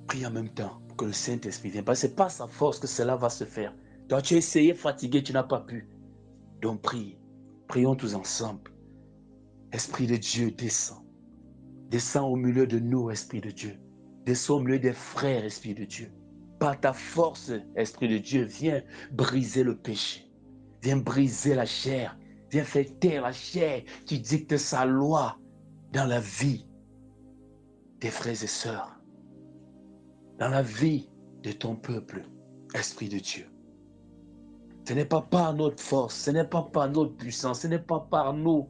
Prie en même temps pour que le Saint-Esprit vienne. Parce que ce n'est pas sa force que cela va se faire. Toi, tu as essayé, fatigué, tu n'as pas pu. Donc prie. Prions tous ensemble. Esprit de Dieu, descends. Descends au milieu de nous, Esprit de Dieu. Descends au milieu des frères, Esprit de Dieu. Par ta force, Esprit de Dieu, viens briser le péché. Viens briser la chair. Viens faire taire la chair qui dicte sa loi dans la vie des frères et sœurs. Dans la vie de ton peuple, Esprit de Dieu. Ce n'est pas par notre force, ce n'est pas par notre puissance, ce n'est pas par nous,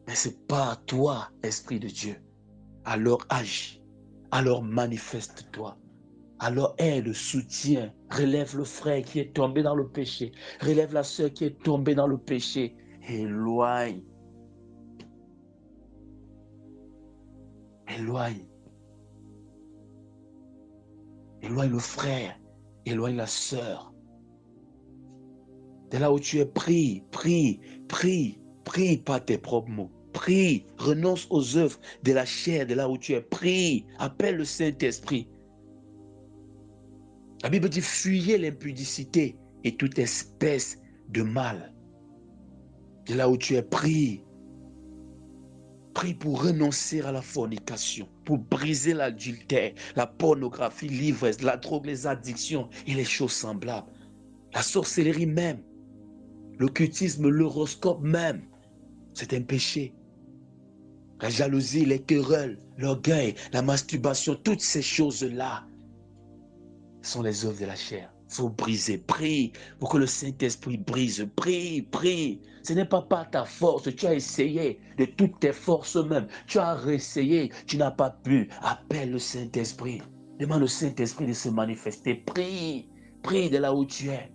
mais c'est par toi, Esprit de Dieu. Alors agis, alors manifeste-toi, alors aide, soutiens, relève le frère qui est tombé dans le péché, relève la sœur qui est tombée dans le péché, éloigne le frère, éloigne la sœur. De là où tu es, prie par tes propres mots. Prie, renonce aux œuvres de la chair, de là où tu es. Prie, appelle le Saint-Esprit. La Bible dit, fuyez l'impudicité et toute espèce de mal. De là où tu es, prie. Prie pour renoncer à la fornication, pour briser l'adultère, la pornographie, l'ivresse, la drogue, les addictions et les choses semblables. La sorcellerie même, l'occultisme, l'horoscope même, c'est un péché. La jalousie, les querelles, l'orgueil, la masturbation, toutes ces choses-là sont les œuvres de la chair. Il faut briser. Prie pour que le Saint-Esprit brise. Prie, prie. Ce n'est pas par ta force. Tu as essayé de toutes tes forces même. Tu as réessayé. Tu n'as pas pu. Appelle le Saint-Esprit. Demande au Saint-Esprit de se manifester. Prie. Prie de là où tu es.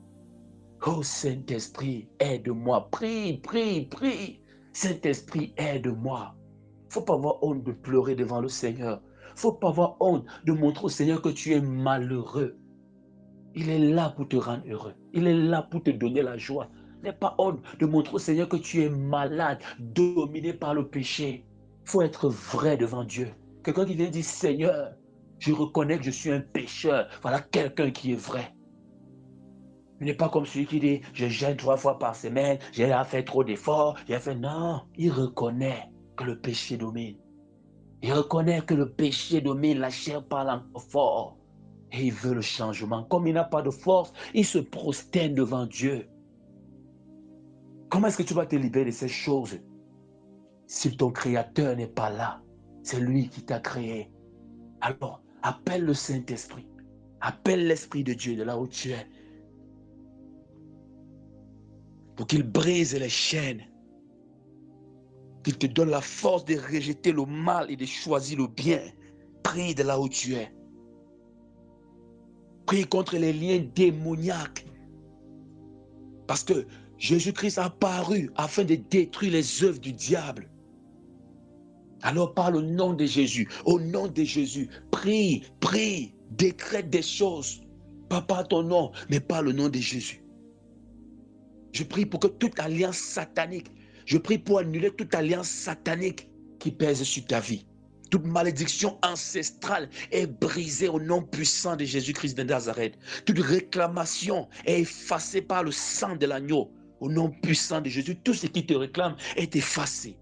Oh Saint-Esprit, aide-moi. Prie, prie, prie. Saint-Esprit, aide-moi. Il ne faut pas avoir honte de pleurer devant le Seigneur. Il ne faut pas avoir honte de montrer au Seigneur que tu es malheureux. Il est là pour te rendre heureux. Il est là pour te donner la joie. N'aie pas honte de montrer au Seigneur que tu es malade, dominé par le péché. Il faut être vrai devant Dieu. Quelqu'un qui vient dire, Seigneur, je reconnais que je suis un pécheur. Voilà quelqu'un qui est vrai. Il n'est pas comme celui qui dit, je jeûne 3 fois par semaine, j'ai fait trop d'efforts, j'ai fait... Non, il reconnaît que le péché domine. Il reconnaît que le péché domine, la chair parle encore fort. Et il veut le changement. Comme il n'a pas de force, il se prosterne devant Dieu. Comment est-ce que tu vas te libérer de ces choses si ton Créateur n'est pas là? C'est lui qui t'a créé. Alors, appelle le Saint-Esprit. Appelle l'Esprit de Dieu de là où tu es. Pour qu'il brise les chaînes. Qu'il te donne la force de rejeter le mal et de choisir le bien. Prie de là où tu es. Prie contre les liens démoniaques. Parce que Jésus-Christ a apparu afin de détruire les œuvres du diable. Alors parle au nom de Jésus. Au nom de Jésus. Prie, prie, décrète des choses. Pas par ton nom, mais par le nom de Jésus. Je prie pour que toute alliance satanique, je prie pour annuler toute alliance satanique qui pèse sur ta vie. Toute malédiction ancestrale est brisée au nom puissant de Jésus-Christ de Nazareth. Toute réclamation est effacée par le sang de l'agneau. Au nom puissant de Jésus, tout ce qui te réclame est effacé.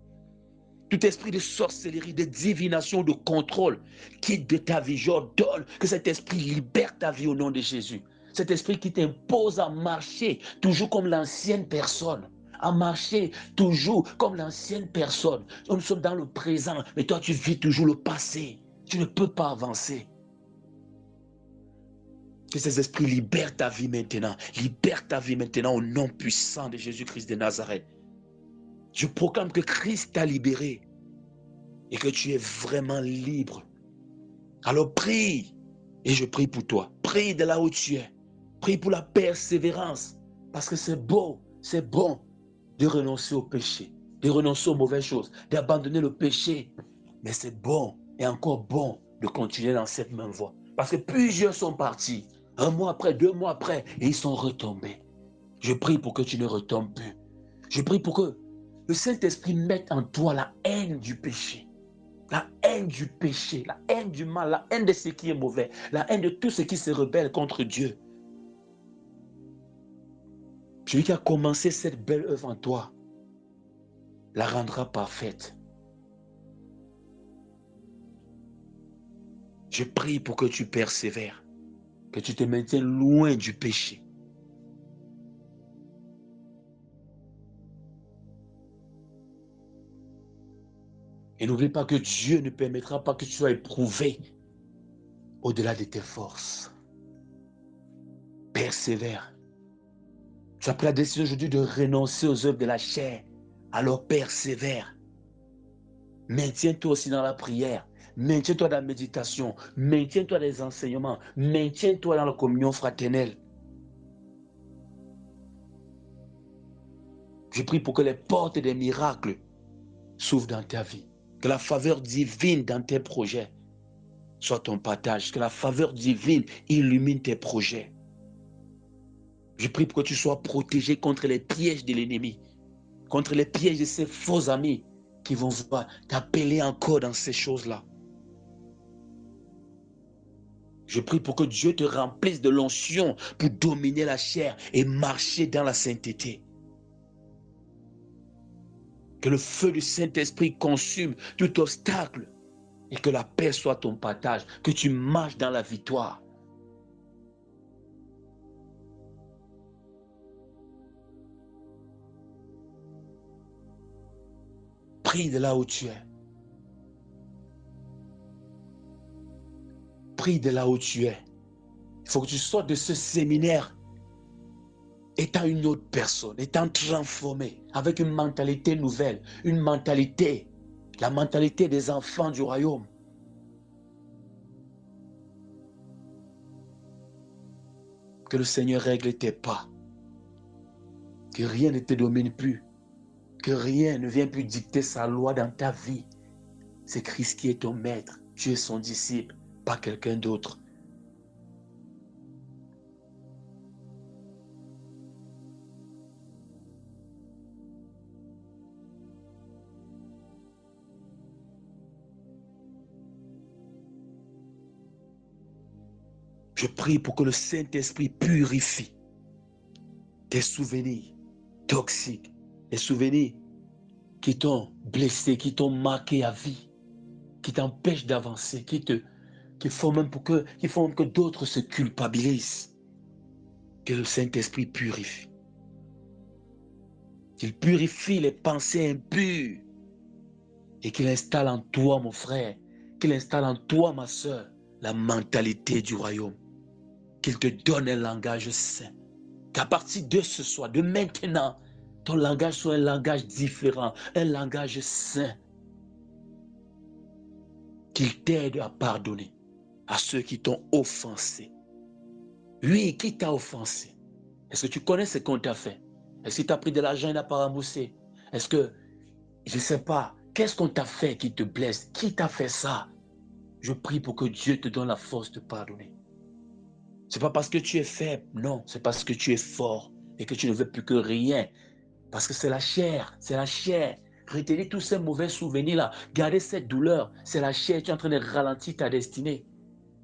Tout esprit de sorcellerie, de divination, de contrôle, quitte de ta vie. J'ordonne que cet esprit libère ta vie au nom de Jésus. Cet esprit qui t'impose à marcher toujours comme l'ancienne personne. À marcher toujours comme l'ancienne personne. Nous sommes dans le présent, mais toi tu vis toujours le passé. Tu ne peux pas avancer. Que ces esprits libèrent ta vie maintenant. Libère ta vie maintenant au nom puissant de Jésus-Christ de Nazareth. Je proclame que Christ t'a libéré et que tu es vraiment libre. Alors prie et je prie pour toi. Prie de là où tu es. Prie pour la persévérance parce que c'est beau, c'est bon de renoncer au péché, de renoncer aux mauvaises choses, d'abandonner le péché. Mais c'est bon et encore bon de continuer dans cette même voie. Parce que plusieurs sont partis, 1 mois après, 2 mois après, et ils sont retombés. Je prie pour que tu ne retombes plus. Je prie pour que le Saint-Esprit mette en toi la haine du péché. La haine du péché, la haine du mal, la haine de ce qui est mauvais, la haine de tout ce qui se rebelle contre Dieu. Celui qui a commencé cette belle œuvre en toi la rendra parfaite. Je prie pour que tu persévères, que tu te maintiennes loin du péché. Et n'oublie pas que Dieu ne permettra pas que tu sois éprouvé au-delà de tes forces. Persévère. Tu as pris la décision aujourd'hui de renoncer aux œuvres de la chair. Alors persévère. Maintiens-toi aussi dans la prière. Maintiens-toi dans la méditation. Maintiens-toi dans les enseignements. Maintiens-toi dans la communion fraternelle. Je prie pour que les portes des miracles s'ouvrent dans ta vie. Que la faveur divine dans tes projets soit ton partage. Que la faveur divine illumine tes projets. Je prie pour que tu sois protégé contre les pièges de l'ennemi, contre les pièges de ces faux amis qui vont t'appeler encore dans ces choses-là. Je prie pour que Dieu te remplisse de l'onction pour dominer la chair et marcher dans la sainteté. Que le feu du Saint-Esprit consume tout obstacle et que la paix soit ton partage, que tu marches dans la victoire. Prie de là où tu es. Prie de là où tu es. Il faut que tu sortes de ce séminaire étant une autre personne, étant transformé, avec une mentalité nouvelle, une mentalité, la mentalité des enfants du royaume. Que le Seigneur règle tes pas, que rien ne te domine plus, que rien ne vienne plus dicter sa loi dans ta vie. C'est Christ qui est ton maître, tu es son disciple, pas quelqu'un d'autre. Je prie pour que le Saint-Esprit purifie tes souvenirs toxiques, les souvenirs qui t'ont blessé, qui t'ont marqué à vie, qui t'empêchent d'avancer, qui font même que d'autres se culpabilisent. Que le Saint-Esprit purifie. Qu'il purifie les pensées impures et qu'il installe en toi, mon frère, qu'il installe en toi, ma soeur, la mentalité du royaume. Qu'il te donne un langage sain. Qu'à partir de ce soir, de maintenant, ton langage soit un langage différent, un langage sain. Qu'il t'aide à pardonner à ceux qui t'ont offensé. Oui, qui t'a offensé? Est-ce que tu connais ce qu'on t'a fait? Est-ce que tu as pris de l'argent et n'a pas remboursé? Est-ce que, je ne sais pas, qu'est-ce qu'on t'a fait qui te blesse? Qui t'a fait ça? Je prie pour que Dieu te donne la force de pardonner. Ce n'est pas parce que tu es faible, non, c'est parce que tu es fort et que tu ne veux plus que rien. Parce que c'est la chair, c'est la chair. Retenez tous ces mauvais souvenirs-là, gardez cette douleur, c'est la chair, tu es en train de ralentir ta destinée,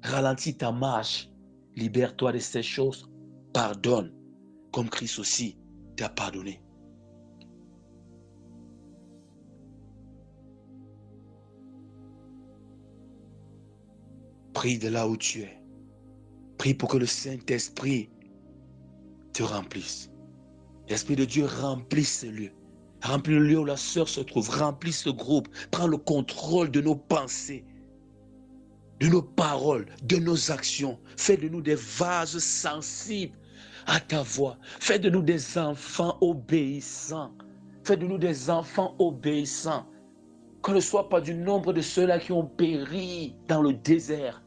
ralentir ta marche. Libère-toi de ces choses, pardonne, comme Christ aussi t'a pardonné. Prie de là où tu es. Prie pour que le Saint-Esprit te remplisse. L'Esprit de Dieu remplisse ce lieu. Remplis le lieu où la sœur se trouve. Remplis ce groupe. Prends le contrôle de nos pensées, de nos paroles, de nos actions. Fais de nous des vases sensibles à ta voix. Fais de nous des enfants obéissants. Fais de nous des enfants obéissants. Qu'on ne soit pas du nombre de ceux-là qui ont péri dans le désert.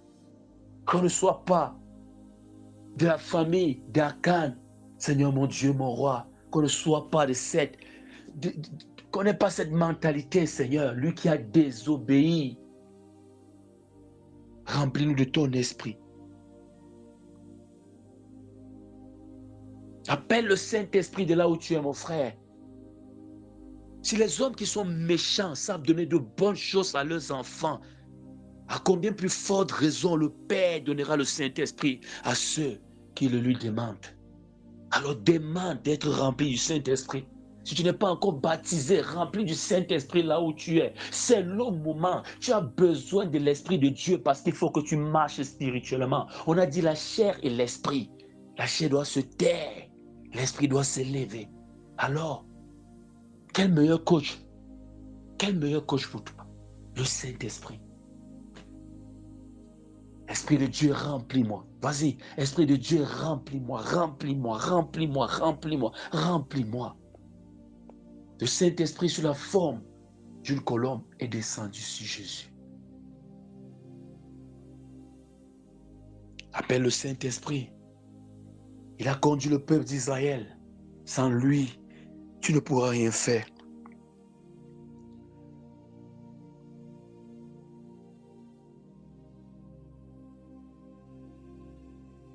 Qu'on ne soit pas de la famille d'Akan, Seigneur mon Dieu, mon roi, qu'on ne soit pas de cette, qu'on n'ait pas cette mentalité, Seigneur, lui qui a désobéi. Remplis-nous de ton esprit. Appelle le Saint-Esprit de là où tu es, mon frère. Si les hommes qui sont méchants savent donner de bonnes choses à leurs enfants, à combien plus forte raison le Père donnera le Saint-Esprit à ceux qui le lui demandent. Alors demande d'être rempli du Saint-Esprit. Si tu n'es pas encore baptisé, rempli du Saint-Esprit là où tu es, c'est le moment. Tu as besoin de l'Esprit de Dieu parce qu'il faut que tu marches spirituellement. On a dit la chair et l'Esprit. La chair doit se taire, l'Esprit doit s'élever. Alors, quel meilleur coach? Quel meilleur coach pour toi? Le Saint-Esprit. Esprit de Dieu, remplis-moi. Vas-y, Esprit de Dieu, remplis-moi, remplis-moi, remplis-moi, remplis-moi, remplis-moi. Le Saint-Esprit sous la forme d'une colombe est descendu sur Jésus. Appelle le Saint-Esprit. Il a conduit le peuple d'Israël. Sans lui, tu ne pourras rien faire.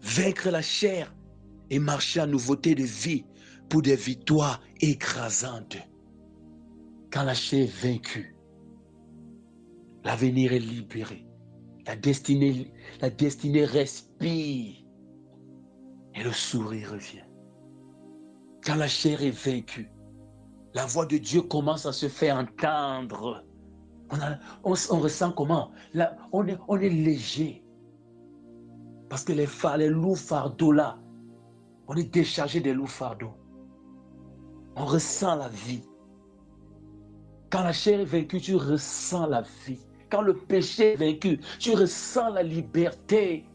Vaincre la chair et marcher en nouveauté de vie pour des victoires écrasantes. Quand la chair est vaincue, l'avenir est libéré. La destinée respire et le sourire revient. Quand la chair est vaincue, La voix de Dieu commence à se faire entendre. On ressent comment? Là, on est léger. Parce que les lourds fardeaux là, on est déchargé des lourds fardeaux. On ressent la vie. Quand la chair est vaincue, tu ressens la vie. Quand le péché est vaincu, tu ressens la liberté.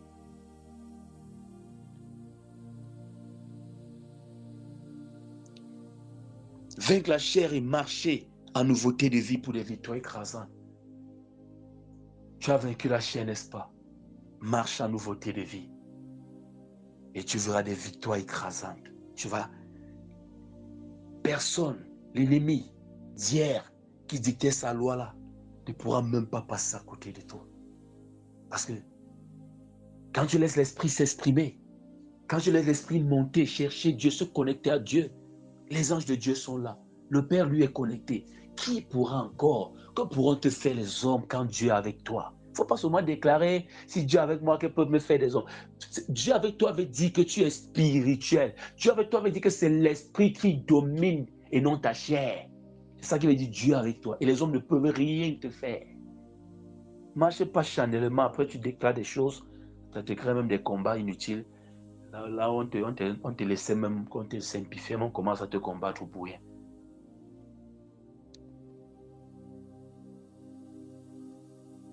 Vaincre la chair et marcher en nouveauté de vie pour des victoires écrasantes. Tu as vaincu la chair, n'est-ce pas? Marche en nouveauté de vie. Et tu verras des victoires écrasantes. Tu vas... Personne, l'ennemi d'hier qui dictait sa loi là, ne pourra même pas passer à côté de toi. Parce que quand tu laisses l'esprit s'exprimer, quand tu laisses l'esprit monter, chercher Dieu, se connecter à Dieu, les anges de Dieu sont là. Le Père lui est connecté. Qui pourra encore? Que pourront te faire les hommes quand Dieu est avec toi? Il ne faut pas seulement déclarer, si Dieu est avec moi, que peuvent me faire des hommes. Dieu avec toi veut dire que tu es spirituel. Dieu avec toi veut dire que c'est l'esprit qui domine et non ta chair. C'est ça qui veut dire Dieu avec toi. Et les hommes ne peuvent rien te faire. Marche pas chanellement, après tu déclares des choses, ça te crée même des combats inutiles. Là on te laissait même, on te simplifiait, on commence à te combattre pour rien.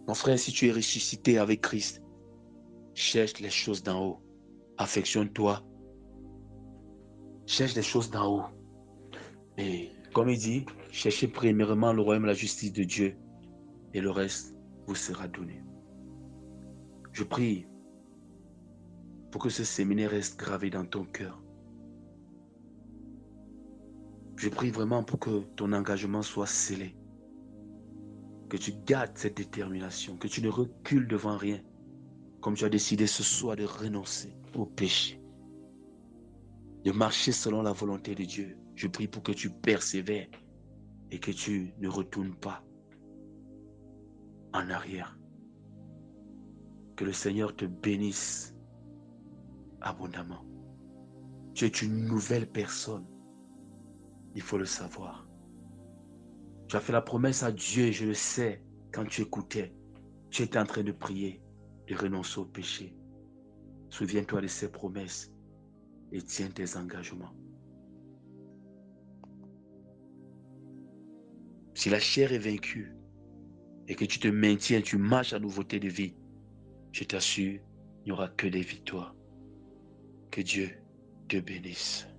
Mon frère, si tu es ressuscité avec Christ, cherche les choses d'en haut. Affectionne-toi. Cherche les choses d'en haut. Et comme il dit, cherchez premièrement le royaume et la justice de Dieu. Et le reste vous sera donné. Je prie pour que ce séminaire reste gravé dans ton cœur. Je prie vraiment pour que ton engagement soit scellé. Que tu gardes cette détermination, que tu ne recules devant rien, comme tu as décidé ce soir de renoncer au péché, de marcher selon la volonté de Dieu. Je prie pour que tu persévères et que tu ne retournes pas en arrière. Que le Seigneur te bénisse abondamment. Tu es une nouvelle personne. Il faut le savoir. Tu as fait la promesse à Dieu, et je le sais, quand tu écoutais, tu étais en train de prier, de renoncer au péché. Souviens-toi de ces promesses et tiens tes engagements. Si la chair est vaincue et que tu te maintiens, tu marches à nouveauté de vie, je t'assure, il n'y aura que des victoires. Que Dieu te bénisse.